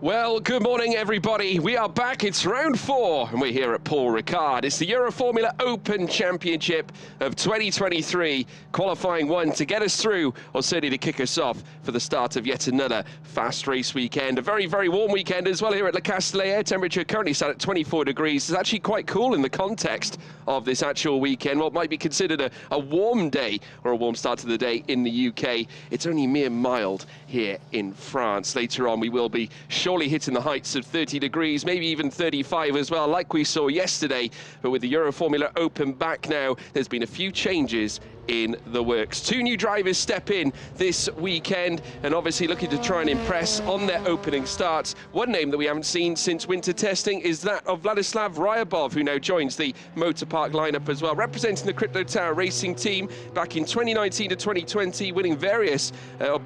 Well, good morning, everybody. We are back. It's round 4, and we're here at Paul Ricard. It's the Euroformula Open Championship of 2023, qualifying 1 to get us through, or certainly to kick us off for the start of yet another fast race weekend. A very, very warm weekend as well here at Le Castellet. Air temperature currently sat at 24 degrees. It's actually quite cool in the context of this actual weekend. What might be considered a warm day, or a warm start to the day in the UK. It's only mere mild here in France. Later on, we will be surely hitting the heights of 30 degrees, maybe even 35 as well, like we saw yesterday. But with the Euroformula Open back now, there's been a few changes in the works. 2 new drivers step in this weekend, and obviously looking to try and impress on their opening starts. One name that we haven't seen since winter testing is that of Vladislav Ryabov, who now joins the Motor Park lineup as well, representing the Crypto Tower Racing team back in 2019 to 2020, winning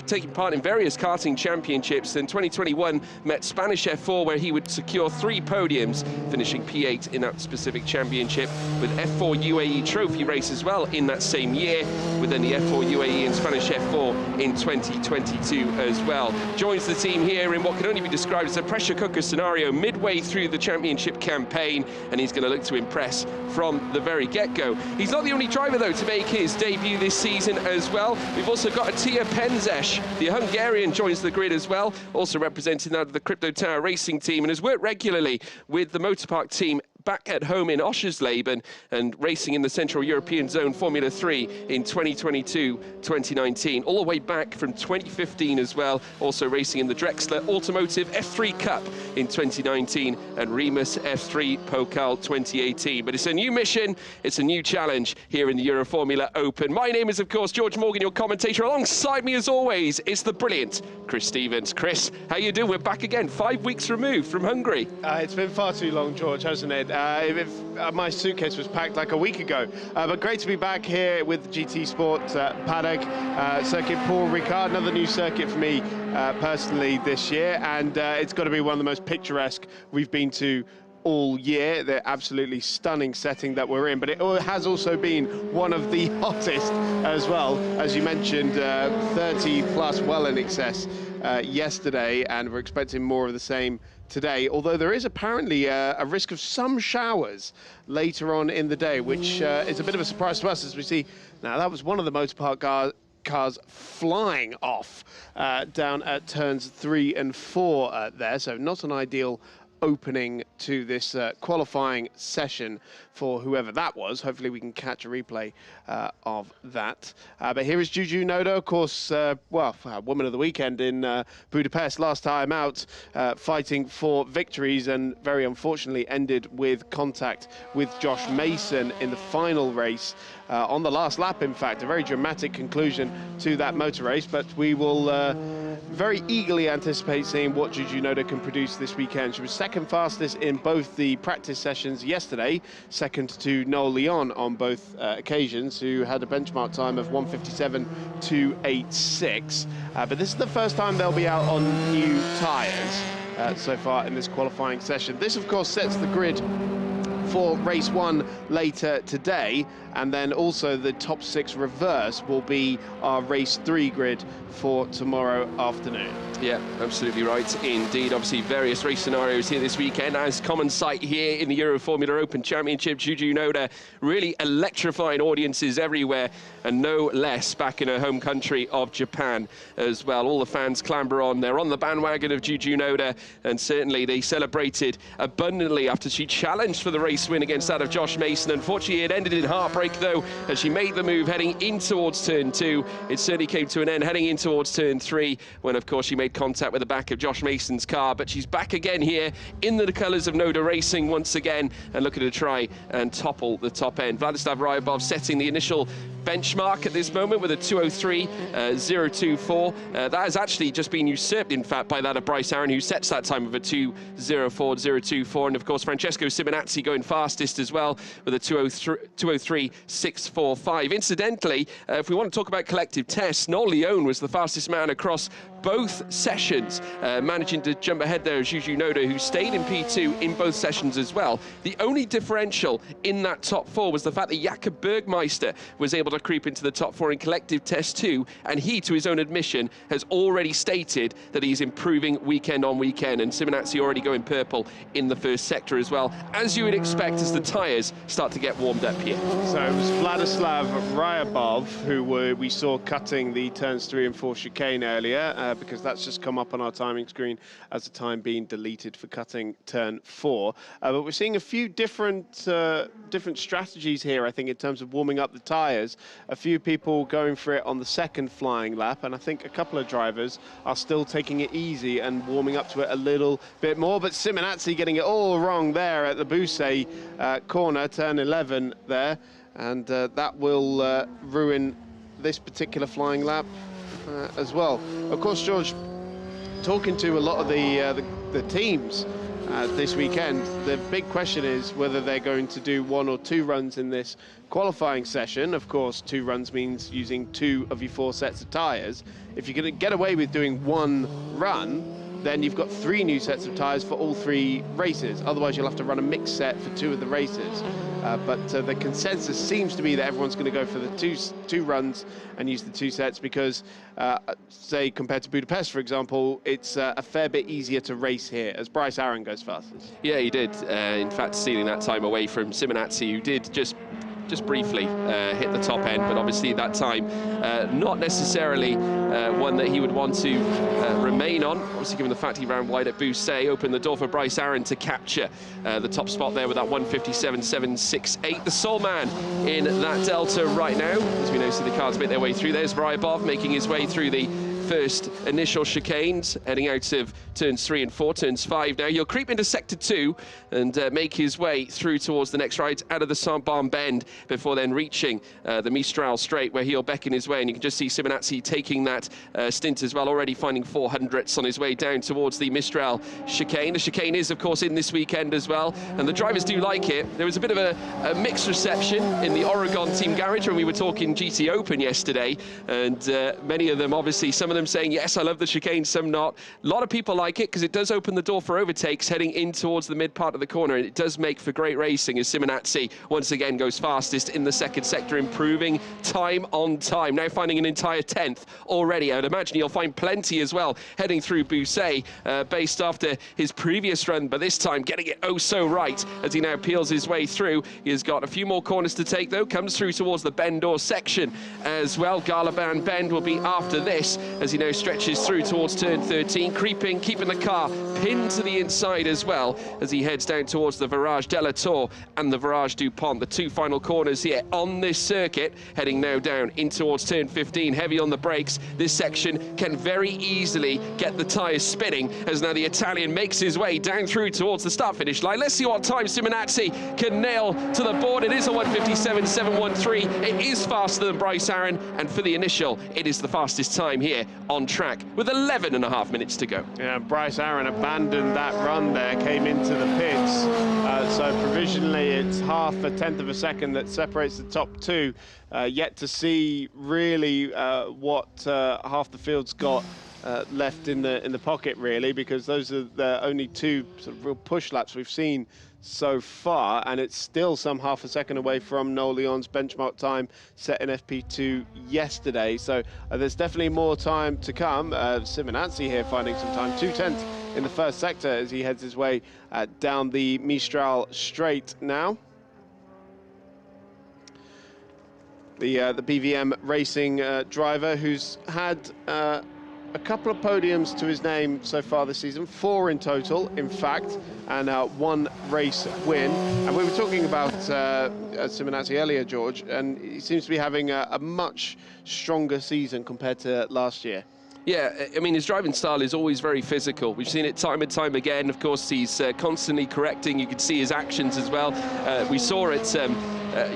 taking part in various karting championships. In 2021 met Spanish F4, where he would secure 3 podiums, finishing P8 in that specific championship, with F4 UAE trophy race as well in that same year, with then the F4 UAE and Spanish F4 in 2022 as well. Joins the team here in what can only be described as a pressure cooker scenario midway through the championship campaign, and he's going to look to impress from the very get-go. He's not the only driver, though, to make his debut this season as well. We've also got Attila Penzes, the Hungarian, joins the grid as well, also representing that of the Crypto Tower Racing team, and has worked regularly with the Motor Park team back at home in Oschersleben and racing in the Central European Zone Formula 3 in 2022-2019, all the way back from 2015 as well, also racing in the Drexler Automotive F3 Cup in 2019 and Remus F3 Pokal 2018. But it's a new mission, it's a new challenge here in the Euroformula Open. My name is, of course, George Morgan, your commentator. Alongside me, as always, is the brilliant Chris Stevens. Chris, how you doing? We're back again, 5 weeks removed from Hungary. It's been far too long, George, hasn't it? My suitcase was packed like a week ago. But great to be back here with GT Sport paddock, circuit Paul Ricard, another new circuit for me personally this year, and it's got to be one of the most picturesque we've been to all year. The absolutely stunning setting that we're in, but it has also been one of the hottest as well. As you mentioned, 30 plus, well in excess yesterday, and we're expecting more of the same today, although there is apparently a risk of some showers later on in the day, which is a bit of a surprise to us as we see. Now, that was one of the Motor Park cars flying off down at turns 3 and 4 there, so not an ideal opening to this qualifying session for whoever that was. Hopefully we can catch a replay of that. But here is Juju Noda, of course, woman of the weekend in Budapest last time out, fighting for victories, and very unfortunately ended with contact with Josh Mason in the final race. On the last lap, in fact, a very dramatic conclusion to that motor race, but we will very eagerly anticipate seeing what Juju Noda can produce this weekend. She was second fastest in both the practice sessions yesterday, second to Noel Leon on both occasions, who had a benchmark time of 1:57.286. But this is the first time they'll be out on new tyres so far in this qualifying session. This, of course, sets the grid for race 1 later today, and then also the top 6 reverse will be our race 3 grid for tomorrow afternoon. Yeah, absolutely right indeed. Obviously, various race scenarios here this weekend, as common sight here in the Euroformula Open Championship. Juju Noda really electrifying audiences everywhere, and no less back in her home country of Japan as well. All the fans clamber on. They're on the bandwagon of Juju Noda, and certainly they celebrated abundantly after she challenged for the race win against that of Josh Mason. Unfortunately, it ended in heartbreak, though, as she made the move heading in towards turn 2. It certainly came to an end heading in towards turn 3, when, of course, she made contact with the back of Josh Mason's car. But she's back again here in the colours of Noda Racing once again, and looking to try and topple the top end. Vladislav Ryabov setting the initial benchmark at this moment with a 2:03.024. That has actually just been usurped, in fact, by that of Bryce Aaron, who sets that time of a 2:04.024. And, of course, Francesco Simonazzi going fastest as well with a 2:03.645. Incidentally, if we want to talk about collective tests, Noel Leon was the fastest man across both sessions, managing to jump ahead there as Juju Noda, who stayed in P2 in both sessions as well. The only differential in that top 4 was the fact that Jakob Bergmeister was able to creep into the top 4 in collective test 2, and he, to his own admission, has already stated that he's improving weekend on weekend, and Simonazzi already going purple in the first sector as well, as you would expect as the tyres start to get warmed up here. So it was Vladislav Ryabov who we saw cutting the turns 3 and 4 chicane earlier, because that's just come up on our timing screen as the time being deleted for cutting turn 4. But we're seeing a few different strategies here, I think, in terms of warming up the tyres. A few people going for it on the second flying lap, and I think a couple of drivers are still taking it easy and warming up to it a little bit more. But Simonazzi getting it all wrong there at the Busset corner, turn 11 there, and that will ruin this particular flying lap as well. Of course, George, talking to a lot of the teams this weekend, the big question is whether they're going to do 1 or 2 runs in this qualifying session. Of course, 2 runs means using 2 of your 4 sets of tyres. If you're going to get away with doing 1 run, then you've got 3 new sets of tyres for all 3 races. Otherwise, you'll have to run a mixed set for 2 of the races. But the consensus seems to be that everyone's going to go for the two runs and use the 2 sets because, say, compared to Budapest, for example, it's a fair bit easier to race here, as Bryce Aaron goes fastest. Yeah, he did. In fact, stealing that time away from Simonazzi, who did just briefly hit the top end, but obviously that time not necessarily one that he would want to remain on. Obviously, given the fact he ran wide at Busset, opened the door for Bryce Aaron to capture the top spot there with that 1:57.768. The sole man in that delta right now, as we know, see the cars make their way through. There's Ryabov making his way through the first initial chicanes, heading out of turns 3 and 4, turns 5 now. He'll creep into sector 2 and make his way through towards the next right out of the Saint-Barn bend before then reaching the Mistral straight, where he'll beckon his way, and you can just see Simonazzi taking that stint as well, already finding 400ths on his way down towards the Mistral chicane. The chicane is, of course, in this weekend as well, and the drivers do like it. There was a bit of a mixed reception in the Oregon team garage when we were talking GT Open yesterday, and many of them, obviously, some of them saying, yes, I love the chicane, some not. A lot of people like it because it does open the door for overtakes heading in towards the mid part of the corner, and it does make for great racing as Simonazzi once again goes fastest in the second sector, improving time on time, now finding an entire 10th already. I'd imagine he'll find plenty as well heading through Busset, based after his previous run, but this time getting it oh so right as he now peels his way through. He has got a few more corners to take though, comes through towards the Bendor section as well. Galaban Bend will be after this as he now stretches through towards turn 13, creeping, keeping the car pinned to the inside as well as he heads down towards the Virage de la Tour and the Virage du Pont, the 2 final corners here on this circuit, heading now down in towards turn 15, heavy on the brakes. This section can very easily get the tyres spinning as now the Italian makes his way down through towards the start-finish line. Let's see what time Simonazzi can nail to the board. It is a 1:57.713. It is faster than Bryce Aaron, and for the initial, it is the fastest time here on track with 11.5 minutes to go. Yeah, Bryce Aaron abandoned that run there, came into the pits. So provisionally it's half a tenth of a second that separates the top 2. Yet to see really what half the field's got left in the pocket, really, because those are the only 2 sort of real push laps we've seen so far, and it's still some half a second away from Noel Leon's benchmark time set in FP2 yesterday. So there's definitely more time to come. Simonazzi here finding some time, 2/10 in the first sector as he heads his way down the Mistral straight now. The BVM Racing driver who's had a couple of podiums to his name so far this season, 4 in total, in fact, and 1 race win. And we were talking about Simonazzi earlier, George, and he seems to be having a much stronger season compared to last year. Yeah, I mean, his driving style is always very physical. We've seen it time and time again. Of course, he's constantly correcting. You can see his actions as well. We saw it,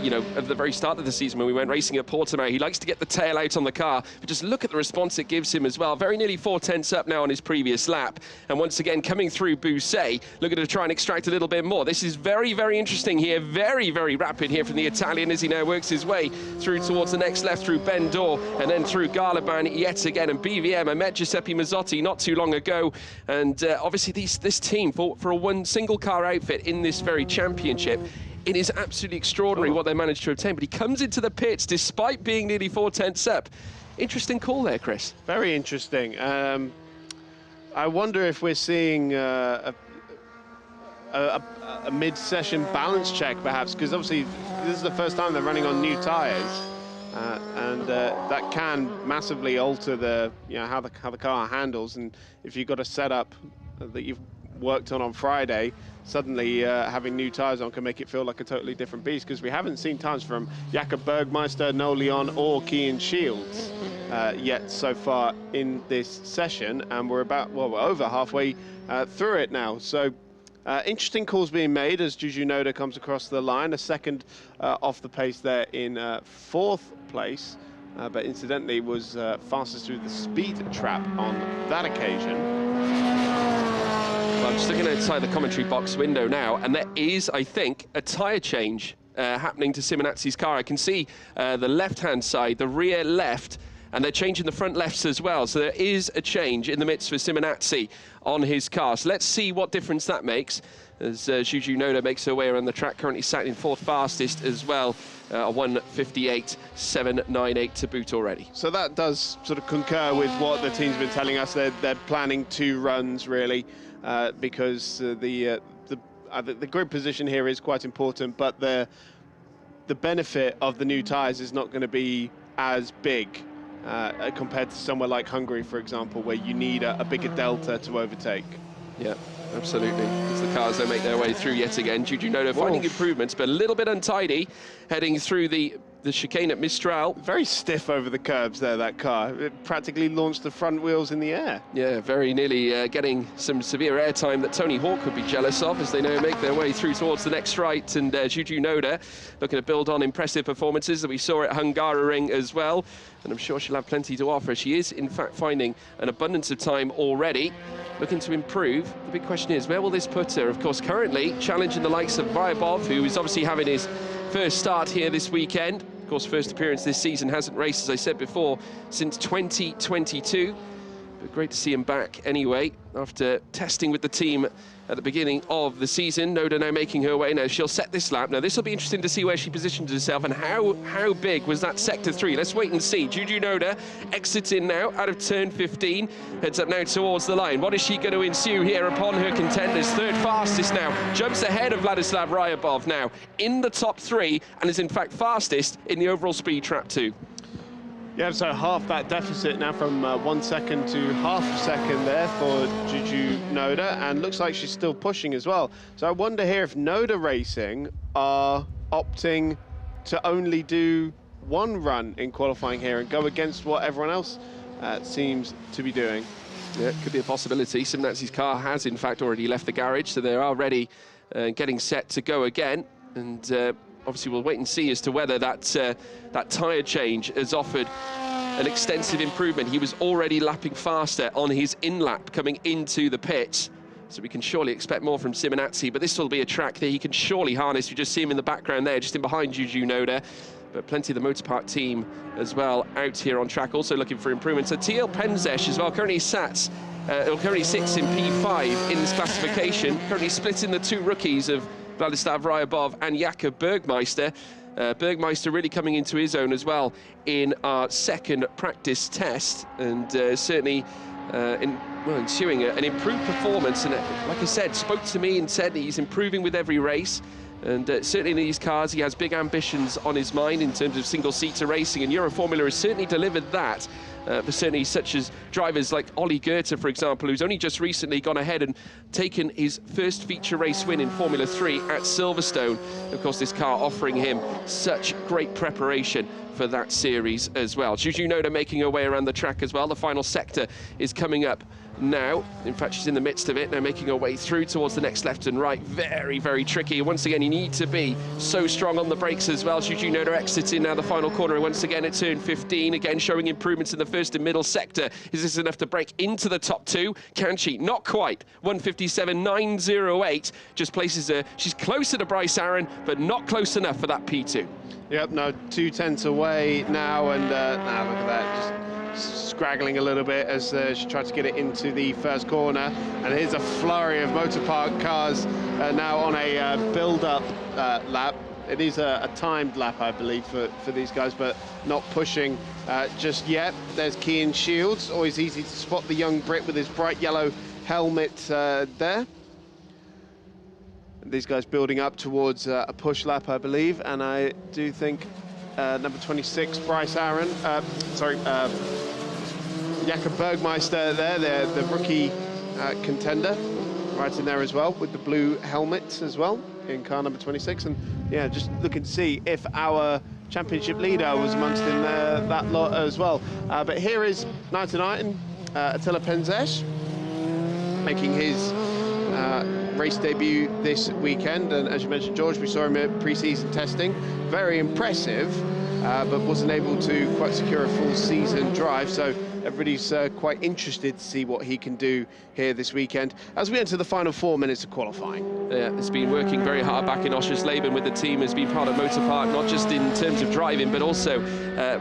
you know, at the very start of the season when we went racing at Portimao. He likes to get the tail out on the car, but just look at the response it gives him as well. Very nearly 4/10 up now on his previous lap. And once again, coming through Busset, looking to try and extract a little bit more. This is very, very interesting here. Very, very rapid here from the Italian as he now works his way through towards the next left through Bendor and then through Galaban yet again. And BVM KTM. I met Giuseppe Mazzotti not too long ago, and obviously this team, for a single car outfit in this very championship, it is absolutely extraordinary what they managed to obtain. But he comes into the pits despite being nearly 4/10 up. Interesting call there, Chris. Very interesting. I wonder if we're seeing a mid-session balance check, perhaps, because obviously this is the first time they're running on new tyres, and that can massively alter the how the car handles. And if you've got a setup that you've worked on Friday, suddenly having new tyres on can make it feel like a totally different beast, because we haven't seen times from Jakob Bergmeister, No Leon or Cian Shields yet so far in this session, and we're over halfway through it now. So interesting calls being made as Juju Noda comes across the line, a second off the pace there in fourth place, but incidentally was fastest through the speed trap on that occasion. Well, I'm just looking outside the commentary box window now, and there is, I think, a tyre change happening to Simonazzi's car. I can see the left-hand side, the rear left, and they're changing the front lefts as well. So there is a change in the midst for Simonazzi on his car. So let's see what difference that makes as Juju Noda makes her way around the track, currently sat in fourth fastest as well, a 1:58.798 to boot already. So that does sort of concur with what the team's been telling us. They're planning 2 runs, really, because the grid position here is quite important, but the benefit of the new tyres is not going to be as big compared to somewhere like Hungary, for example, where you need a bigger delta to overtake. Yeah, absolutely. As the cars, they make their way through yet again. Juju Noda finding improvements, but a little bit untidy, heading through the chicane at Mistral. Very stiff over the curbs there, that car. It practically launched the front wheels in the air. Yeah, very nearly getting some severe airtime that Tony Hawk could be jealous of as they now make their way through towards the next straight. And Juju Noda looking to build on impressive performances that we saw at Hungaroring as well. And I'm sure she'll have plenty to offer. She is, in fact, finding an abundance of time already, looking to improve. The big question is, where will this put her? Of course, currently challenging the likes of Ryabov, who is obviously having his first start here this weekend. Of course, first appearance this season, hasn't raced, as I said before, since 2022. But great to see him back anyway, after testing with the team at the beginning of the season. Noda now making her way. Now she'll set this lap. Now this will be interesting to see where she positions herself and how big was that sector 3. Let's wait and see. Juju Noda exiting now out of turn 15, heads up now towards the line. What is she going to ensue here upon her contenders? Third fastest now, jumps ahead of Vladislav Ryabov now in the top 3, and is in fact fastest in the overall speed trap too. Yeah, so half that deficit now, from 1 second to half a second there for Juju Noda, and looks like she's still pushing as well. So I wonder here if Noda Racing are opting to only do 1 run in qualifying here and go against what everyone else seems to be doing. Yeah, it could be a possibility. Simonazzi's car has in fact already left the garage, so they are ready, getting set to go again. And obviously, we'll wait and see as to whether that tyre change has offered an extensive improvement. He was already lapping faster on his in-lap coming into the pits, so we can surely expect more from Simonazzi. But this will be a track that he can surely harness. You just see him in the background there, just in behind Juju Noda. But plenty of the Motorpark team as well out here on track, also looking for improvements. So TL Penzesh as well, currently sits in P5 in this classification, currently splitting the 2 rookies of Vladislav Ryabov and Jakob Bergmeister. Bergmeister really coming into his own as well in our second practice test, and certainly ensuing an improved performance. And like I said, spoke to me and said he's improving with every race. And certainly in these cars, he has big ambitions on his mind in terms of single-seater racing, and Euroformula has certainly delivered that. For certainly such as drivers like Ollie Goethe, for example, who's only just recently gone ahead and taken his first feature race win in Formula 3 at Silverstone. Of course, this car offering him such great preparation for that series as well. Juju Noda making her way around the track as well. The final sector is coming up now. In fact, she's in the midst of it now, making her way through towards the next left and right. Very, very tricky. Once again, you need to be so strong on the brakes as well. Juju Noda exiting now the final corner, and once again at turn 15, again showing improvements in the first and middle sector. Is this enough to break into the top 2? Can she? Not quite. 1:57.908 just places her. She's closer to Bryce Aaron, but not close enough for that P2. Yep, no, 2 tenths away now, and now look at that, just scraggling a little bit as she tried to get it into the first corner. And here's a flurry of motor park cars now on a build-up lap. It is a timed lap, I believe, for these guys, but not pushing just yet. There's Cian Shields, always easy to spot the young Brit with his bright yellow helmet there. These guys building up towards a push lap, I believe, and I do think number 26, Bryce Aaron, Jakob Bergmeister there, the rookie contender, right in there as well, with the blue helmet as well, in car number 26. And yeah, just looking to see if our championship leader was amongst in that lot as well. But here is 99, Attila Penzesh, making his race debut this weekend. And as you mentioned, George, we saw him at pre-season testing. Very impressive, but wasn't able to quite secure a full season drive. So everybody's quite interested to see what he can do here this weekend as we enter the final 4 minutes of qualifying. Yeah, it's been working very hard back in Oschersleben with the team, has been part of Motor Park, not just in terms of driving, but also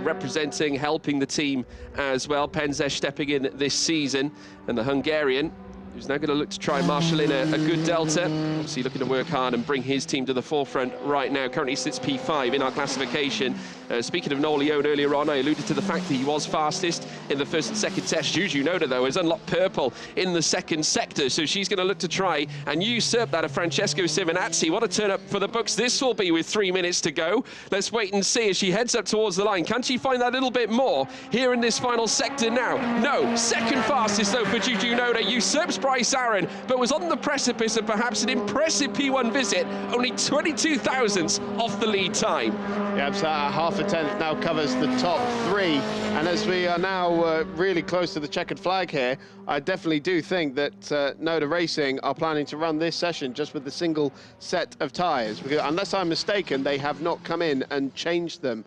representing, helping the team as well. Penzesh stepping in this season, and the Hungarian, who's now going to look to try and marshal in a good delta. Obviously looking to work hard and bring his team to the forefront right now. Currently sits P5 in our classification. Speaking of Noel Leone earlier on, I alluded to the fact that he was fastest in the first and second test. Juju Noda, though, has unlocked purple in the second sector, so she's going to look to try and usurp that of Francesco Simonazzi. What a turn up for the books this will be with 3 minutes to go. Let's wait and see as she heads up towards the line. Can she find that little bit more here in this final sector now? No, second fastest, though, for Juju Noda. Usurps Bryce Aaron, but was on the precipice of perhaps an impressive P1 visit, only 22 thousandths off the lead time. Yeah, so half a tenth now covers the top three, and as we are now really close to the checkered flag here, I definitely do think that Noda Racing are planning to run this session just with the single set of tyres, because unless I'm mistaken, they have not come in and changed them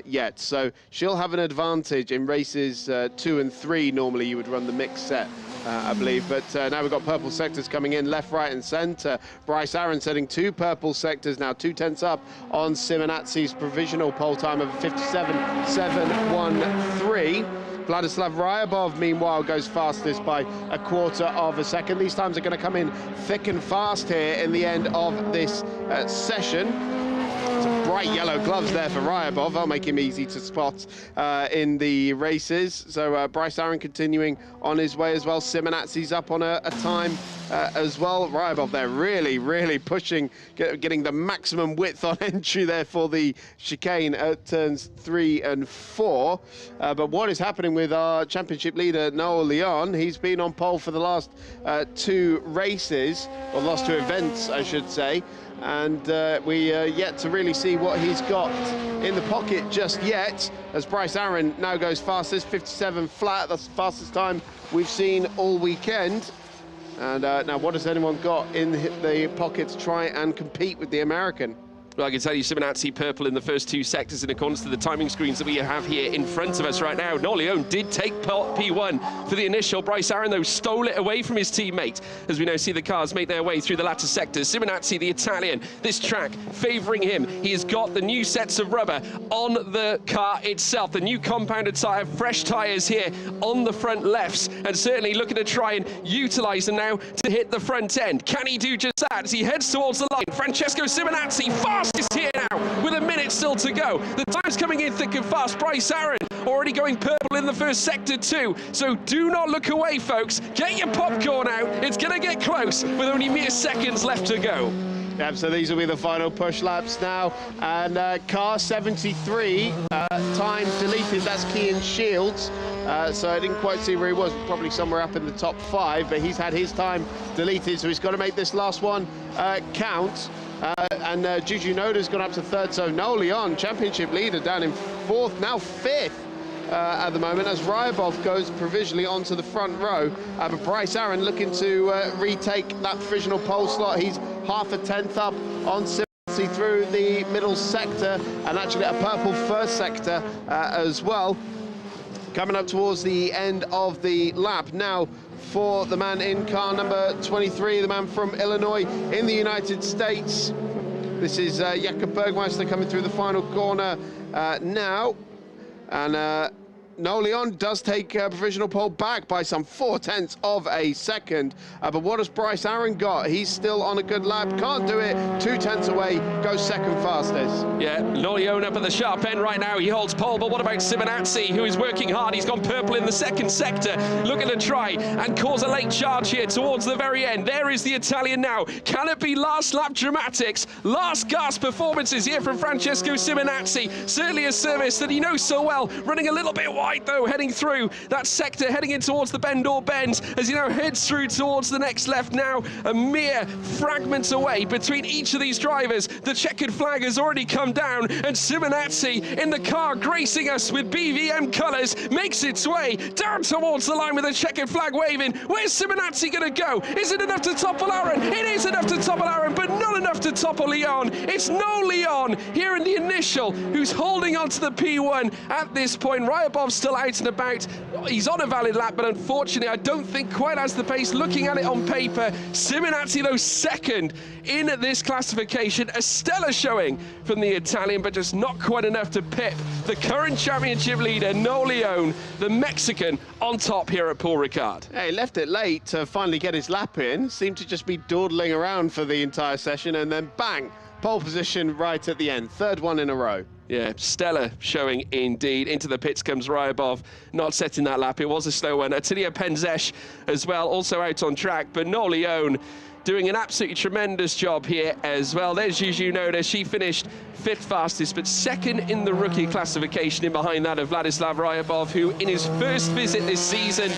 yet. So she'll have an advantage in races 2 and 3. Normally you would run the mixed set, I believe, but now we've got purple sectors coming in left, right and centre. Bryce Aaron setting 2 purple sectors now, 2 tenths up on Simonazzi's provisional pole time of 57.713. Vladislav Ryabov, meanwhile, goes fastest by a quarter of a second. These times are going to come in thick and fast here in the end of this session. Some bright yellow gloves there for Ryabov. That'll make him easy to spot in the races. So Bryce Aaron continuing on his way as well. Simonazzi's up on a time as well. Ryabov there really pushing, getting the maximum width on entry there for the chicane at turns 3 and 4. But what is happening with our championship leader, Noel Leon? He's been on pole for the last 2 races, or the last 2 events, I should say. And we yet to really see what he's got in the pocket just yet, as Bryce Aaron now goes fastest, 57 flat. That's the fastest time we've seen all weekend. And now what has anyone got in the pocket to try and compete with the American? Well, I can tell you Simonazzi purple in the first 2 sectors in accordance to the timing screens that we have here in front of us right now. Noel Leone did take P1 for the initial. Bryce Aaron, though, stole it away from his teammate as we now see the cars make their way through the latter sectors. Simonazzi, the Italian, this track favouring him. He has got the new sets of rubber on the car itself, the new compounded tyre, fresh tyres here on the front lefts, and certainly looking to try and utilise them now to hit the front end. Can he do just that as he heads towards the line? Francesco Simonazzi, fastest here now with a minute still to go. The time's coming in thick and fast. Bryce Aaron already going purple in the first sector too. So do not look away, folks. Get your popcorn out. It's going to get close with only mere seconds left to go. Yeah, so these will be the final push laps now. And car 73, time deleted. That's Cian Shields. So I didn't quite see where he was, probably somewhere up in the top 5, but he's had his time deleted, so he's got to make this last one count. And Juju Noda's gone up to 3rd, so Noel Leon, championship leader, down in 4th, now 5th at the moment, as Ryabov goes provisionally onto the front row. But Bryce Aaron looking to retake that provisional pole slot. He's half a tenth up on Simonazzi through the middle sector, and actually a purple first sector as well. Coming up towards the end of the lap now for the man in car number 23, the man from Illinois in the United States. This is Jakob Bergmeister coming through the final corner now. And No Leon does take provisional pole back by some 0.4 of a second. But what has Bryce Aaron got? He's still on a good lap. Can't do it. 0.2 away. Goes second fastest. Yeah, No Leon up at the sharp end right now. He holds pole. But what about Simonazzi, who is working hard? He's gone purple in the second sector. Looking to try and cause a late charge here towards the very end. There is the Italian now. Can it be last lap dramatics? Last gasp performances here from Francesco Simonazzi. Certainly a service that he knows so well. Running a little bit wide though, heading through that sector, heading in towards the bend or bends as he now heads through towards the next left. Now a mere fragments away between each of these drivers. The checkered flag has already come down, and Simonazzi in the car gracing us with BVM colours makes its way down towards the line with a checkered flag waving. Where's Simonazzi going to go? Is it enough to topple Aaron? It is enough to topple Aaron, but not enough to topple Leon. It's No Leon here in the initial who's holding on to the P1 at this point. Ryabov's still out and about. He's on a valid lap, but unfortunately I don't think quite has the pace. Looking at it on paper, Simonazzi though second in this classification. A stellar showing from the Italian, but just not quite enough to pip the current championship leader, No Leon, the Mexican, on top here at Paul Ricard. Yeah, he left it late to finally get his lap in. Seemed to just be dawdling around for the entire session, and then bang, pole position right at the end. Third one in a row. Yeah, stellar showing indeed. Into the pits comes Ryabov, not setting that lap. It was a slow one. Attilio Penzesh as well, also out on track, but No Leon doing an absolutely tremendous job here as well. There's Juju Noda. She finished 5th fastest, but second in the rookie classification, in behind that of Vladislav Ryabov, who in his first visit this season,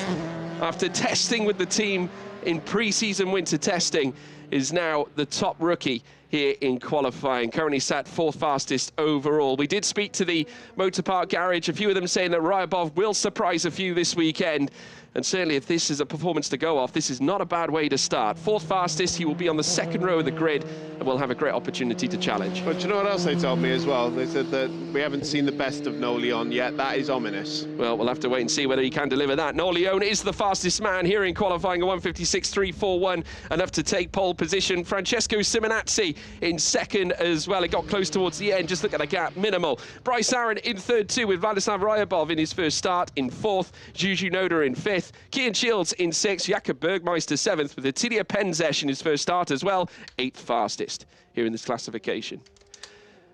after testing with the team in pre-season winter testing, is now the top rookie here in qualifying. Currently sat 4th fastest overall. We did speak to the Motor Park Garage, a few of them saying that Ryabov will surprise a few this weekend. And certainly if this is a performance to go off, this is not a bad way to start. 4th fastest, he will be on the 2nd row of the grid and will have a great opportunity to challenge. But you know what else they told me as well? They said that we haven't seen the best of No Leon yet. That is ominous. Well, we'll have to wait and see whether he can deliver that. No Leon is the fastest man here in qualifying, a 1:56.341, enough to take pole position. Francesco Simonazzi in 2nd as well. It got close towards the end. Just look at the gap, minimal. Bryce Aaron in 3rd too, with Vladislav Ryabov in his first start in 4th. Juju Noda in 5th. Kian Shields in 6th. Jakob Bergmeister 7th, with Attilio Penzesh in his first start as well. 8th fastest here in this classification.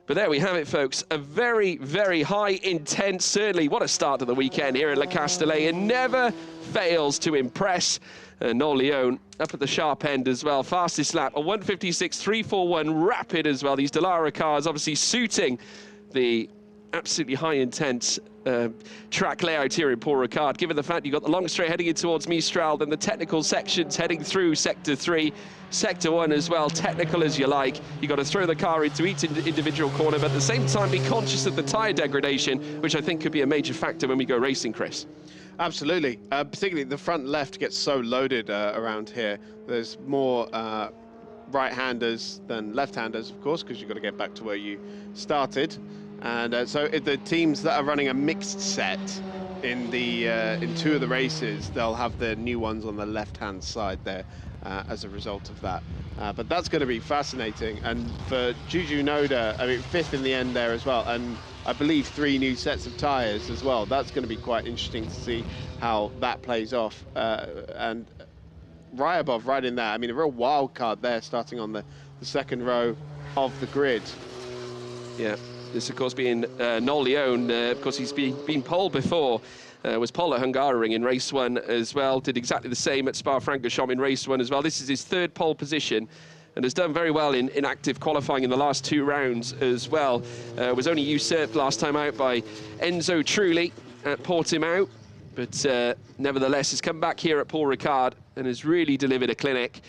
But there we have it, folks. A very, very high intense, certainly what a start to the weekend here at Le Castellet. It never fails to impress. No Leon up at the sharp end as well. Fastest lap, a 1:56.341, rapid as well. These Dallara cars obviously suiting the absolutely high intense track layout here in Paul Ricard, given the fact you've got the long straight heading in towards Mistral, then the technical sections heading through Sector 3, Sector 1 as well, technical as you like. You've got to throw the car into each individual corner, but at the same time be conscious of the tyre degradation, which I think could be a major factor when we go racing, Chris. Absolutely, particularly the front left gets so loaded around here. There's more right-handers than left-handers, of course, because you've got to get back to where you started. And so the teams that are running a mixed set in 2 of the races, they'll have the new ones on the left-hand side there as a result of that. But that's going to be fascinating. And for Juju Noda, I mean, 5th in the end there as well. And I believe 3 new sets of tyres as well. That's going to be quite interesting to see how that plays off. And Ryabov right in there. I mean, a real wild card there, starting on the 2nd row of the grid. Yeah. This, of course, being No Leon. Of course, he's been pole before. Was pole at Hungaroring in race 1 as well. Did exactly the same at Spa-Francorchamps in race 1 as well. This is his 3rd pole position and has done very well in active qualifying in the last 2 rounds as well. Was only usurped last time out by Enzo Trulli at Portimao, but nevertheless has come back here at Paul Ricard and has really delivered a clinic.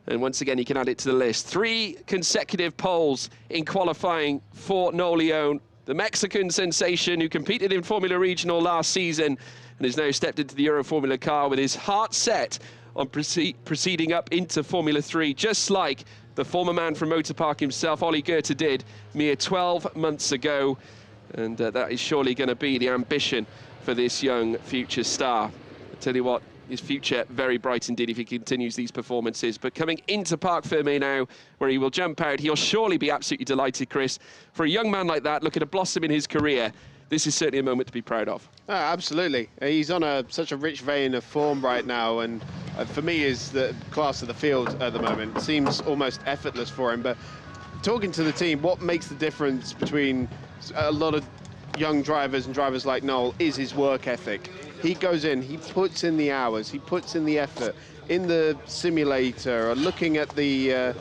And once again, you can add it to the list. 3 consecutive poles in qualifying for No Leon, the Mexican sensation who competed in Formula Regional last season and has now stepped into the Euroformula car with his heart set on proceeding up into Formula 3, just like the former man from Motor Park himself, Ollie Goethe, did mere 12 months ago. And that is surely going to be the ambition for this young future star. I tell you what, his future very bright indeed if he continues these performances. But coming into Parc Fermé now, where he will jump out, he'll surely be absolutely delighted, Chris. For a young man like that, looking to blossom in his career, this is certainly a moment to be proud of. Absolutely. He's on such a rich vein of form right now, and for me is the class of the field at the moment. It seems almost effortless for him, but talking to the team, what makes the difference between a lot of young drivers and drivers like Noel is his work ethic. He goes in, he puts in the hours, he puts in the effort in the simulator, or looking at the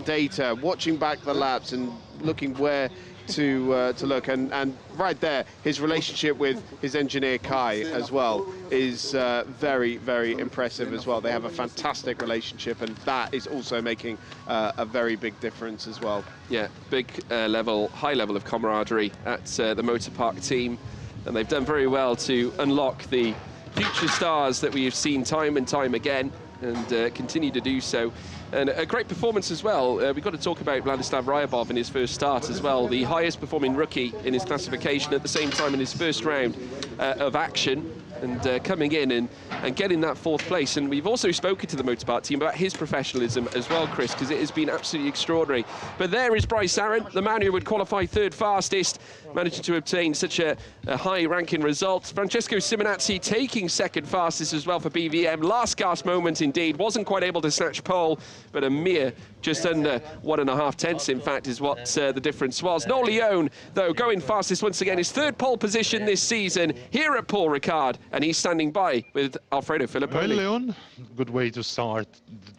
data, watching back the laps and looking where to look, and right there, his relationship with his engineer Kai as well is very, very impressive as well. They have a fantastic relationship, and that is also making a very big difference as well. Yeah, big high level of camaraderie at the Motor Park team, and they've done very well to unlock the future stars that we have seen time and time again, and continue to do so. And a great performance as well. We've got to talk about Vladislav Ryabov in his first start as well, the highest performing rookie in his classification at the same time in his first round of action, and coming in and getting that fourth place. And we've also spoken to the Motorpark team about his professionalism as well, Chris, because it has been absolutely extraordinary. But there is Bryce Aaron, the man who would qualify third fastest, managing to obtain such a high-ranking result. Francesco Simonazzi taking second fastest as well for BVM. Last gasp moment indeed, wasn't quite able to snatch pole, but a mere just under 1.5 tenths, in fact, is what the difference was. Noel Leone, though, going fastest once again, his third pole position this season here at Paul Ricard, and he's standing by with Alfredo Filipponi. Well, Leon, good way to start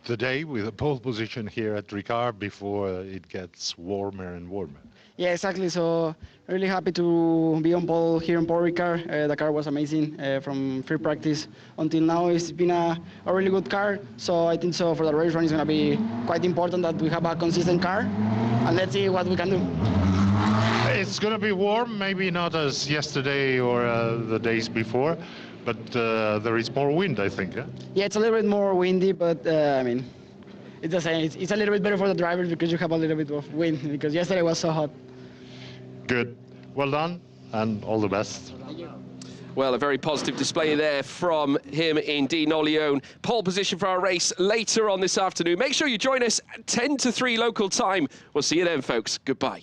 the day with a pole position here at Ricard before it gets warmer and warmer. Yeah, exactly. So really happy to be on pole here in Paul Ricard. The car was amazing from free practice until now. It's been a really good car. So I think so for the race run it's going to be quite important that we have a consistent car. And let's see what we can do. It's going to be warm, maybe not as yesterday or the days before, but there is more wind, I think. Eh? Yeah, it's a little bit more windy, but I mean, it's the same. It's a little bit better for the drivers because you have a little bit of wind, because yesterday was so hot. Good. Well done, and all the best. Well, a very positive display there from him indeed, Noel Leone. Pole position for our race later on this afternoon. Make sure you join us at 10 to 3 local time. We'll see you then, folks. Goodbye.